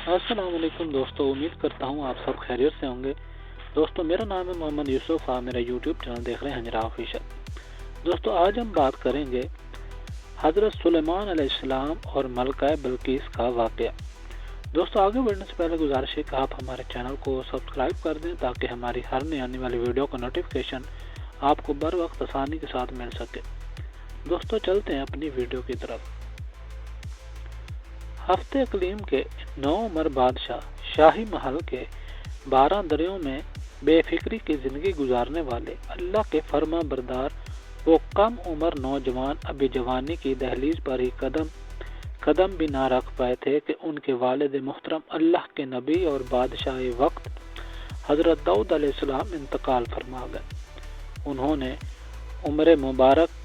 السلام علیکم دوستو، امید کرتا ہوں آپ سب خیریت سے ہوں گے۔ دوستو میرا نام ہے محمد یوسف، آپ میرا یوٹیوب چینل دیکھ رہے ہیں ہنجرا آفیشل۔ دوستو آج ہم بات کریں گے حضرت سلیمان علیہ السلام اور ملکہ بلقیس کا واقعہ۔ دوستو آگے بڑھنے سے پہلے گزارش ہے کہ آپ ہمارے چینل کو سبسکرائب کر دیں تاکہ ہماری ہر نئی آنے والی ویڈیو کا نوٹیفیکیشن آپ کو بر وقت آسانی کے ساتھ مل سکے۔ دوستو چلتے ہیں اپنی ویڈیو کی طرف۔ ہفتے اقلیم کے 9 عمر بادشاہ شاہی محل کے 12 دریوں میں بے فکری کی زندگی گزارنے والے اللہ کے فرما بردار وہ کم عمر نوجوان ابھی جوانی کی دہلیز پر ہی قدم بھی نہ رکھ پائے تھے کہ ان کے والد محترم اللہ کے نبی اور بادشاہ وقت حضرت داؤد علیہ السلام انتقال فرما گئے۔ انہوں نے عمر مبارک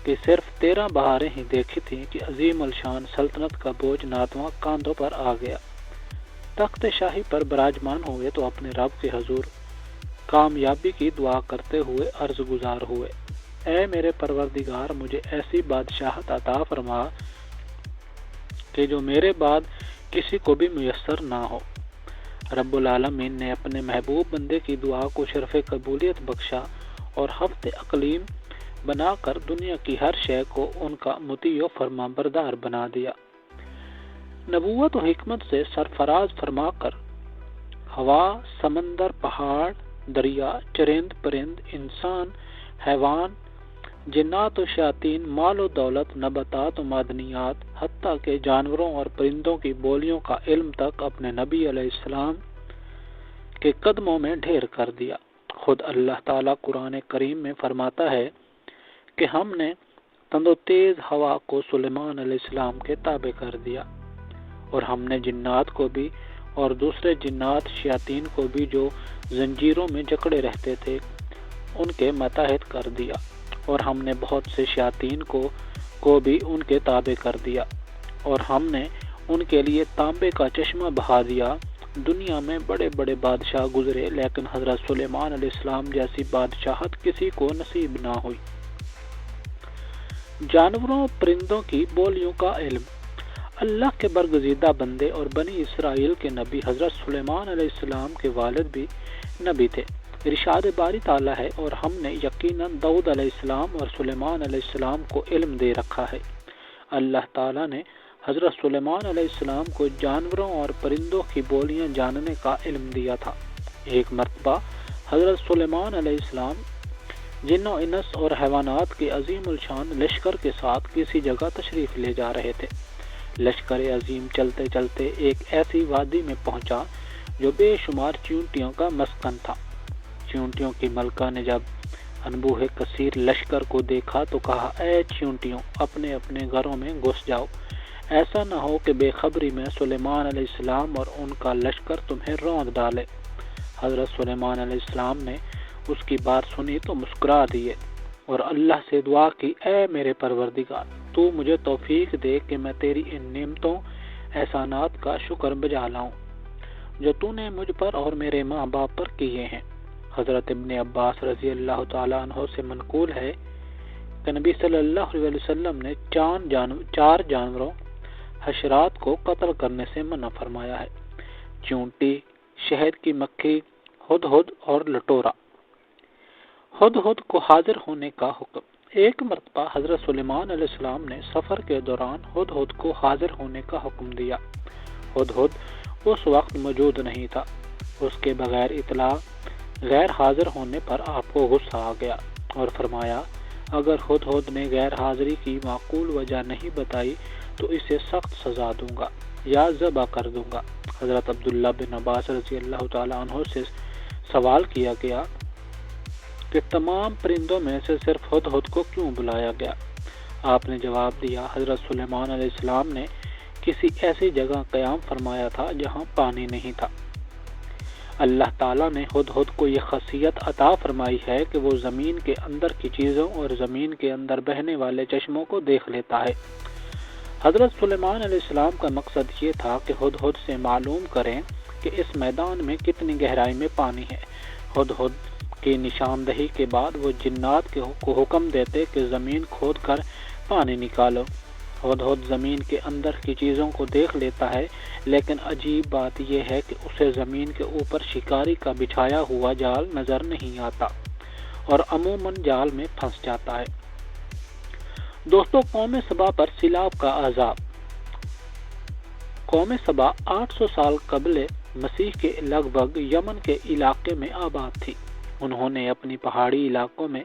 کہ صرف 13 بہاریں ہی دیکھی تھیں کہ عظیم الشان سلطنت کا بوجھ ناتواں کاندھوں پر آ گیا۔ تخت شاہی پر براجمان ہوئے تو اپنے رب کے حضور کامیابی کی دعا کرتے ہوئے عرض گزار ہوئے، اے میرے پروردگار، مجھے ایسی بادشاہت عطا فرما کہ جو میرے بعد کسی کو بھی میسر نہ ہو۔ رب العالمین نے اپنے محبوب بندے کی دعا کو شرف قبولیت بخشا اور ہفتے اقلیم بنا کر دنیا کی ہر شے کو ان کا مطیع و فرما بردار بنا دیا۔ نبوت و حکمت سے سرفراز فرما کر ہوا، سمندر، پہاڑ، دریا، چرند پرند، انسان، حیوان، جنات و شیاطین، مال و دولت، نباتات و معدنیات، حتیٰ کہ جانوروں اور پرندوں کی بولیوں کا علم تک اپنے نبی علیہ السلام کے قدموں میں ڈھیر کر دیا۔ خود اللہ تعالیٰ قرآن کریم میں فرماتا ہے کہ ہم نے تند و تیز ہوا کو سلیمان علیہ السلام کے تابع کر دیا، اور ہم نے جنات کو بھی اور دوسرے جنات شیاطین کو بھی جو زنجیروں میں جکڑے رہتے تھے ان کے متحد کر دیا، اور ہم نے بہت سے شیاطین کو بھی ان کے تابع کر دیا، اور ہم نے ان کے لیے تانبے کا چشمہ بہا دیا۔ دنیا میں بڑے بڑے بادشاہ گزرے لیکن حضرت سلیمان علیہ السلام جیسی بادشاہت کسی کو نصیب نہ ہوئی۔ جانوروں اور پرندوں کی بولیوں کا علم۔ اللہ کے برگزیدہ بندے اور بنی اسرائیل کے نبی حضرت سلیمان علیہ السلام کے والد بھی نبی تھے۔ ارشاد باری تعالیٰ ہے، اور ہم نے یقیناً داؤد علیہ السلام اور سلیمان علیہ السلام کو علم دے رکھا ہے۔ اللہ تعالیٰ نے حضرت سلیمان علیہ السلام کو جانوروں اور پرندوں کی بولیاں جاننے کا علم دیا تھا۔ ایک مرتبہ حضرت سلیمان علیہ السلام جن و انس اور حیوانات کے عظیم الشان لشکر کے ساتھ کسی جگہ تشریف لے جا رہے تھے۔ لشکر عظیم چلتے چلتے ایک ایسی وادی میں پہنچا جو بے شمار چیونٹیوں کا مسکن تھا۔ چیونٹیوں کی ملکہ نے جب انبوہ کثیر لشکر کو دیکھا تو کہا، اے چیونٹیوں، اپنے اپنے گھروں میں گھس جاؤ، ایسا نہ ہو کہ بے خبری میں سلیمان علیہ السلام اور ان کا لشکر تمہیں روند ڈالے۔ حضرت سلیمان علیہ السلام نے اس کی بات سنی تو مسکرا دیے اور اللہ سے دعا کی، اے میرے پروردگار، تو مجھے توفیق دے کہ میں تیری ان نعمتوں احسانات کا شکر بجا لاؤں جو تو نے مجھ پر اور میرے ماں باپ پر کیے ہیں۔ حضرت ابن عباس رضی اللہ تعالیٰ عنہ سے منقول ہے کہ نبی صلی اللہ علیہ وسلم نے 4 جانوروں حشرات کو قتل کرنے سے منع فرمایا ہے: چیونٹی، شہد کی مکھی، ہدہد اور لٹورا۔ ہدہد کو حاضر ہونے کا حکم۔ ایک مرتبہ حضرت سلیمان علیہ السلام نے سفر کے دوران ہدہد کو حاضر ہونے کا حکم دیا۔ ہدہد اس وقت موجود نہیں تھا۔ اس کے بغیر اطلاع غیر حاضر ہونے پر آپ کو غصہ آ گیا اور فرمایا، اگر ہدہد نے غیر حاضری کی معقول وجہ نہیں بتائی تو اسے سخت سزا دوں گا یا ذبح کر دوں گا۔ حضرت عبداللہ بن عباس رضی اللہ تعالیٰ عنہ سے سوال کیا گیا کہ تمام پرندوں میں سے صرف ہدہد کو کیوں بلایا گیا؟ آپ نے جواب دیا، حضرت سلیمان علیہ السلام نے کسی ایسی جگہ قیام فرمایا تھا جہاں پانی نہیں تھا۔ اللہ تعالیٰ نے ہدہد کو یہ خاصیت عطا فرمائی ہے کہ وہ زمین کے اندر کی چیزوں اور زمین کے اندر بہنے والے چشموں کو دیکھ لیتا ہے۔ حضرت سلیمان علیہ السلام کا مقصد یہ تھا کہ ہدہد سے معلوم کریں کہ اس میدان میں کتنی گہرائی میں پانی ہے۔ ہدہد کی نشاندہی کے بعد وہ جنات کو حکم دیتے کہ زمین کھود کر پانی نکالو۔ ہدہد زمین کے اندر کی چیزوں کو دیکھ لیتا ہے، لیکن عجیب بات یہ ہے کہ اسے زمین کے اوپر شکاری کا بچھایا ہوا جال نظر نہیں آتا اور عموماً جال میں پھنس جاتا ہے۔ دوستو، قوم سبا پر سیلاب کا عذاب۔ قوم سبا 800 سال قبل مسیح کے لگ بھگ یمن کے علاقے میں آباد تھی۔ انہوں نے اپنی پہاڑی علاقوں میں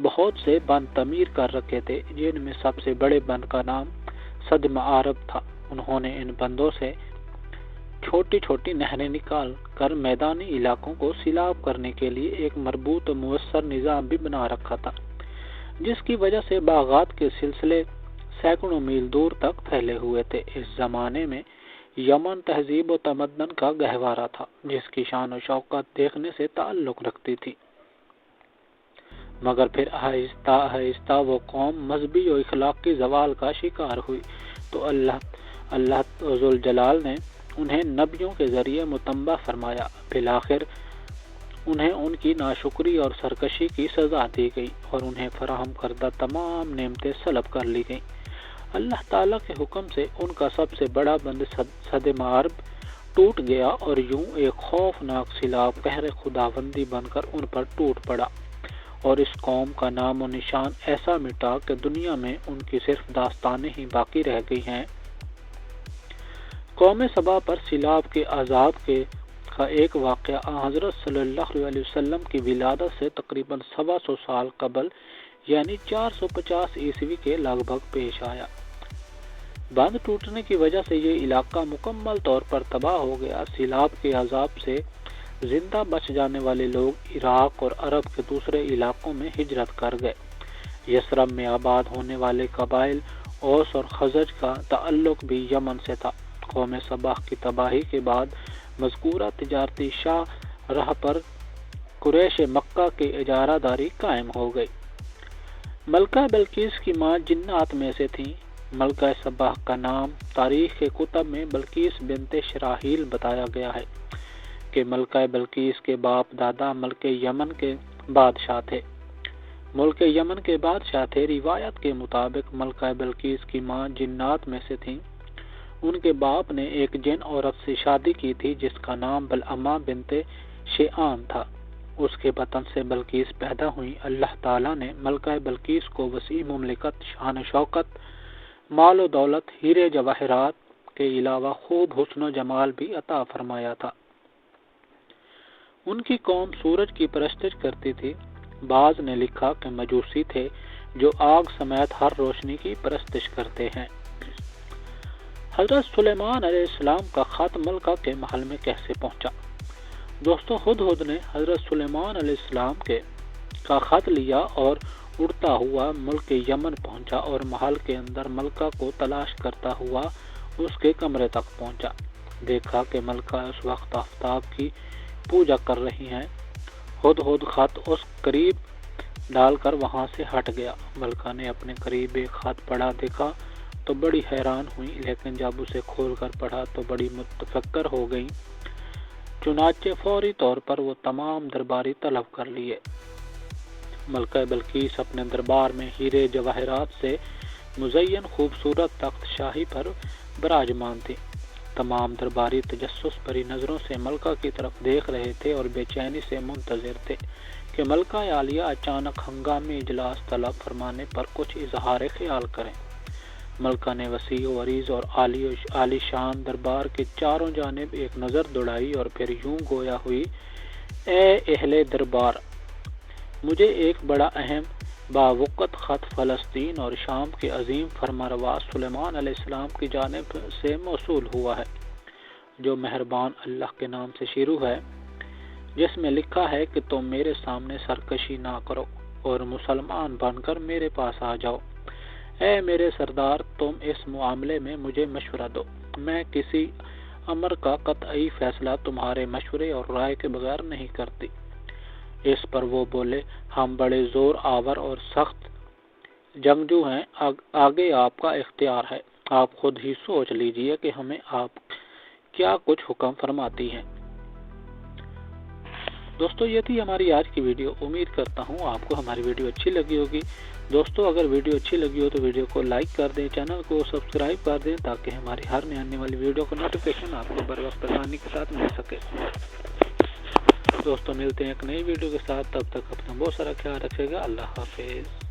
بہت سے بند تعمیر کر رکھے تھے، جن میں سب سے بڑے بند کا نام سد معارب تھا۔ انہوں نے ان بندوں سے چھوٹی چھوٹی نہریں نکال کر میدانی علاقوں کو سیلاب کرنے کے لیے ایک مربوط و مؤثر نظام بھی بنا رکھا تھا، جس کی وجہ سے باغات کے سلسلے سینکڑوں میل دور تک پھیلے ہوئے تھے۔ اس زمانے میں یمن تہذیب و تمدن کا گہوارہ تھا، جس کی شان و شوکت دیکھنے سے تعلق رکھتی تھی، مگر پھر آہستہ آہستہ وہ قوم مذہبی و اخلاقی زوال کا شکار ہوئی تو اللہ ذوالجلال نے انہیں نبیوں کے ذریعے متنبہ فرمایا۔ بالآخر انہیں ان کی ناشکری اور سرکشی کی سزا دی گئی اور انہیں فراہم کردہ تمام نعمتیں سلب کر لی گئیں۔ اللہ تعالیٰ کے حکم سے ان کا سب سے بڑا بند سد معارب ٹوٹ گیا اور یوں ایک خوفناک سیلاب قہر خداوندی بن کر ان پر ٹوٹ پڑا اور اس قوم کا نام و نشان ایسا مٹا کہ دنیا میں ان کی صرف داستانیں ہی باقی رہ گئی ہیں۔ قوم سبا پر سیلاب کے عذاب کا ایک واقعہ حضرت صلی اللہ علیہ وسلم کی ولادت سے تقریباً 125 سال قبل یعنی 450 عیسوی کے لگ بھگ پیش آیا۔ بند ٹوٹنے کی وجہ سے یہ علاقہ مکمل طور پر تباہ ہو گیا۔ سیلاب کے عذاب سے زندہ بچ جانے والے لوگ عراق اور عرب کے دوسرے علاقوں میں ہجرت کر گئے۔ یثرب میں آباد ہونے والے قبائل اوس اور خزرج کا تعلق بھی یمن سے تھا۔ قوم سبا کی تباہی کے بعد مذکورہ تجارتی شاہ راہ پر قریش مکہ کی اجارہ داری قائم ہو گئی۔ ملکہ بلقیس کی ماں جنات میں سے تھیں۔ ملکہ سبا کا نام تاریخ کے کتب میں بلقیس بنت شراحیل بتایا گیا ہے کہ ملکہ بلقیس کے باپ دادا ملک یمن کے بادشاہ تھے۔ روایت کے مطابق ملکہ بلقیس کی ماں جنات میں سے تھیں۔ ان کے باپ نے ایک جن عورت سے شادی کی تھی جس کا نام بلعمہ بنت شیعان تھا۔ اس کے بطن سے بلقیس پیدا ہوئی۔ اللہ تعالیٰ نے ملکہ بلقیس کو وسیع مملکت، شان و شوکت، مال و دولت، ہیرے جواہرات کے علاوہ خوب حسن و جمال بھی عطا فرمایا تھا۔ ان کی قوم سورج کی پرستش کرتی تھی۔ بعض نے لکھا کہ مجوسی تھے جو آگ سمیت ہر روشنی کی پرستش کرتے ہیں۔ حضرت سلیمان علیہ السلام کا خط ملکہ کے محل میں کیسے پہنچا؟ دوستو، ہدہد نے حضرت سلیمان علیہ السلام کا خط لیا اور اڑتا ہوا ملک یمن پہنچا اور محل کے اندر ملکہ کو تلاش کرتا ہوا اس کے کمرے تک پہنچا۔ دیکھا کہ ملکہ اس وقت آفتاب کی پوجا کر رہی ہیں۔ ہدہد خط اس قریب ڈال کر وہاں سے ہٹ گیا۔ ملکہ نے اپنے قریب ایک خط پڑھا دیکھا تو بڑی حیران ہوئی، لیکن جب اسے کھول کر پڑھا تو بڑی متفکر ہو گئی۔ چنانچہ فوری طور پر وہ تمام درباری طلب کر لیے۔ ملکہ بلقیس اپنے دربار میں ہیرے جواہرات سے مزین خوبصورت تخت شاہی پر براجمان تھی۔ تمام درباری تجسس بھری نظروں سے ملکہ کی طرف دیکھ رہے تھے اور بے چینی سے منتظر تھے کہ ملکہ عالیہ اچانک ہنگامی اجلاس طلب فرمانے پر کچھ اظہار خیال کریں۔ ملکہ نے وسیع و عریض اور عالی شان دربار کے چاروں جانب ایک نظر دوڑائی اور پھر یوں گویا ہوئی، اے اہل دربار، مجھے ایک بڑا اہم باوقت خط فلسطین اور شام کے عظیم فرمانروا سلیمان علیہ السلام کی جانب سے موصول ہوا ہے، جو مہربان اللہ کے نام سے شروع ہے، جس میں لکھا ہے کہ تم میرے سامنے سرکشی نہ کرو اور مسلمان بن کر میرے پاس آ جاؤ۔ اے میرے سردار، تم اس معاملے میں مجھے مشورہ دو۔ میں کسی امر کا قطعی فیصلہ تمہارے مشورے اور رائے کے بغیر نہیں کرتی۔ اس پر وہ بولے، ہم بڑے زور آور اور سخت جنگجو ہیں، آگے آپ کا اختیار ہے، آپ خود ہی سوچ لیجئے کہ ہمیں آپ کیا کچھ حکم فرماتی ہیں۔ دوستو یہ تھی ہماری آج کی ویڈیو. امید کرتا ہوں آپ کو ہماری ویڈیو اچھی لگی ہوگی. دوستو اگر ویڈیو اچھی لگی ہو تو ویڈیو کو لائک کر دیں, چینل کو سبسکرائب کر دیں تاکہ ہماری ہر آنے والی ویڈیو کا نوٹیفیکیشن آپ کو بر وقت آسانی کے ساتھ مل سکے. دوستو ملتے ہیں ایک نئی ویڈیو کے ساتھ, تب تک اپنا بہت سارا خیال رکھے گا. اللہ حافظ.